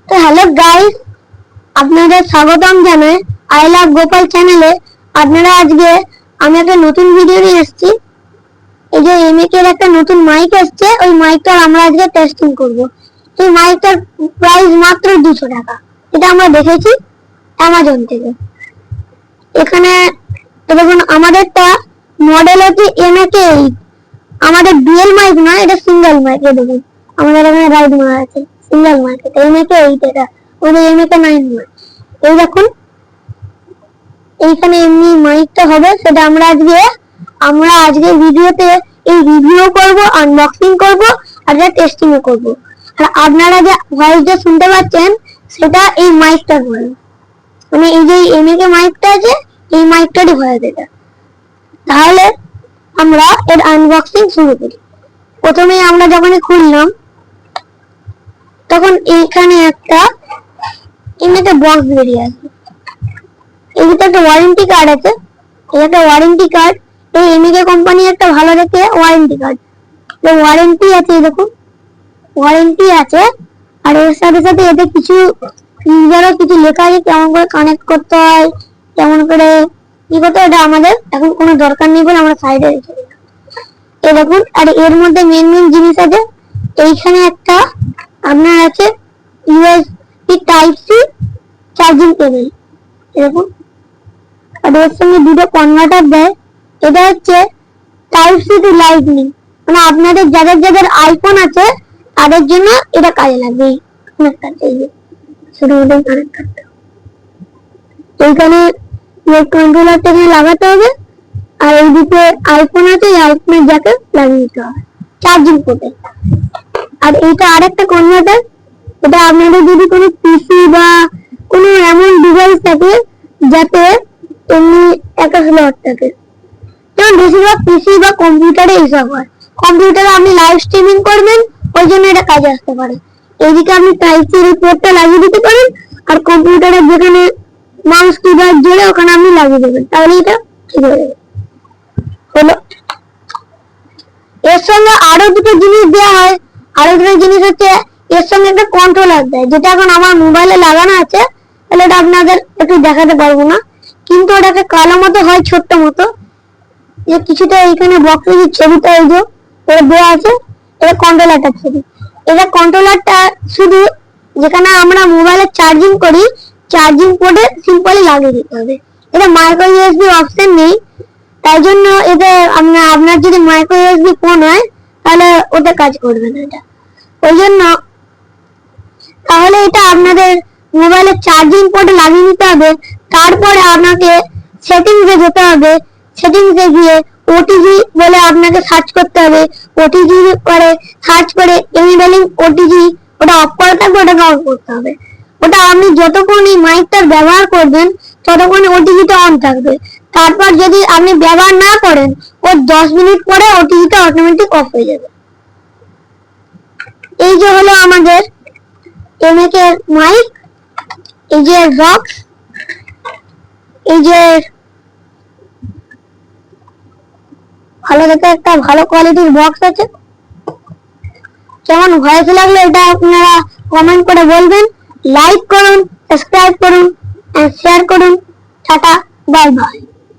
তো hello guys, আপনাদের স্বাগতম জানাই আই লাভ গোপাল চ্যানেলে। আপনারা আজকে আমি একটা নতুন ভিডিও নিয়ে এসেছি। এই যে এমএকে এর একটা নতুন মাইক আসছে, ওই মাইকটা আমরা আজকে টেস্টিং করব। এই মাইকটার প্রাইস মাত্র 200 টাকা। এটা আমরা দেখেছি অ্যামাজন থেকে। এখানে দেখুন আমাদেরটা মডেল হচ্ছে এমএকে 8। আমাদের ডুয়াল মাইক না, এটা সিঙ্গেল মাইক। দেখুন আমাদের এখানে রাইট মারা আছে, সিঙ্গেল মাইক। এটা এমএকে 8, এটা ওই এমএকে 9 নয়। এই দেখুন এইখানে এমনি মাইকটা হবে, সেটা আমরা আজকে ভিডিওতে এই রিভিউ করব, আনবক্সিং করব আর টেস্টিং করব। আর আপনারা যে ভয়েসটা শুনতে পাচ্ছেন সেটা এই মাইকটার ভয়েস, মানে এই যে এমএকে মাইকটা আছে এই মাইকটারই ভয়েস এটা। তাহলে আমরা এর আনবক্সিং শুরু করি। প্রথমে আমরা যখনই খুললাম তখন এইখানে একটা এমএকে বক্স বেরিয়ে আসবে। এই ভিতরে একটা ওয়ারেন্টি কার্ড আছে, এই একটা ওয়ারেন্টি কার্ড। এই এমএকে কোম্পানি একটা ভালো দেখে ওয়ারেন্টি কার্ড, ওয়ারেন্টি আছে। দেখুন ওয়ারেন্টি আছে, আর এর সাথে সাথে এতে কিছু ইউজারও কিছু লেখা আছে, কেমন করে কানেক্ট করতে হয়, কেমন করে কি করতে হয়। এটা আমাদের এখন কোনো দরকার নেই বলে আমরা সাইডে রেখে দিই। এই দেখুন, আর এর মধ্যে মেন জিনিস আছে। এইখানে একটা আপনার আছে USB type C charging cable. দেখুন, আর এর সঙ্গে দুটো কনভার্টার দেয়। এটা হচ্ছে টাইপ সি টু লাইটনিং, মানে আপনাদের যাদের যাদের আইফোন আছে তাদের জন্য এটা কাজে লাগবে। এইখানে কন্ট্রোলারটা লাগাতে হবে, আর এই দিকে আইফোন আছে, এই আইফোনের জ্যাকে লাগিয়ে দিতে হবে চার্জিং পোর্টে। আর এইটা আরেকটা কনভার্টার, এটা আপনাদের যদি কোনো পিসি বা কোনো এমন ডিভাইস থাকে যাতে এমনি একটা স্লট থাকে, যেমন বেশিরভাগ পিসি বা কম্পিউটারে এইসব হয়। কম্পিউটারে আপনি লাইভ স্ট্রিমিং করবেন, ওই জন্য এটা কাজে আসতে পারে। এইদিকে আপনি টাইপ সি এর পোর্টটা লাগিয়ে দিতে পারেন, আর কম্পিউটারের যেখানে মাউস কিবোর্ড জোড়ে ওখানে আপনি লাগিয়ে দেবেন, তাহলে এটা ঠিক হয়ে যাবে। হলো, এর সঙ্গে আরো দুটো জিনিস দেওয়া হয়। আরো দুটো জিনিস হচ্ছে এর সঙ্গে একটা কন্ট্রোলার দেয়, যেটা এখন আমার মোবাইলে লাগানো আছে। তাহলে এটা আপনাদের একটু দেখাতে পারবো না, কিন্তু ওটাকে কালো মতো হয়, ছোট্ট মতো। যে কিছুটা এইখানে বক্সের যে ছবিটা এই যে দেওয়া আছে, এটা কন্ট্রোলারটা ছবি। এটা কন্ট্রোলারটা শুধু যেখানে আমরা মোবাইলে চার্জিং করি, চার্জিং পোর্টে সিম্পলি লাগিয়ে দিতে হবে। এটা মাইক্রো ইউএসবি অপশন নেই, তাই জন্য এটা আপনার যদি মাইক্রো ইউএসবি ফোন হয় তাহলে ওটা কাজ করবে না এটা। ওই জন্য তাহলে এটা আপনাদের মোবাইলে চার্জিং পোর্টে লাগিয়ে দিতে হবে। তারপরে আপনাকে সেটিংসে যেতে হবে, সেটিংসে গিয়ে ওটিজি বলে আপনাকে সার্চ করতে হবে। ওটিজি করে সার্চ করে এনেবলিং ওটিজি, ওটা অফ করা থাকবে, ওটাকে অন করতে হবে। ওটা আপনি যতক্ষণ এই মাইকটার ব্যবহার করবেন ততক্ষণ ওটিজিটা অন থাকবে। তারপর যদি আপনি ব্যবহার না করেন, ও 10 মিনিট পরে ওটিজিটা অটোমেটিক অফ হয়ে যাবে। এই যে হলো আমাদের এমএকে মাইক, এই যে বক্স, এই যে ভালো দেখে একটা ভালো কোয়ালিটির বক্স আছে। কেমন ভয়েস লাগলো এটা আপনারা কমেন্ট করে বলবেন। লাইক করুন, সাবস্ক্রাইব করুন, শেয়ার করুন। Tata, bye bye.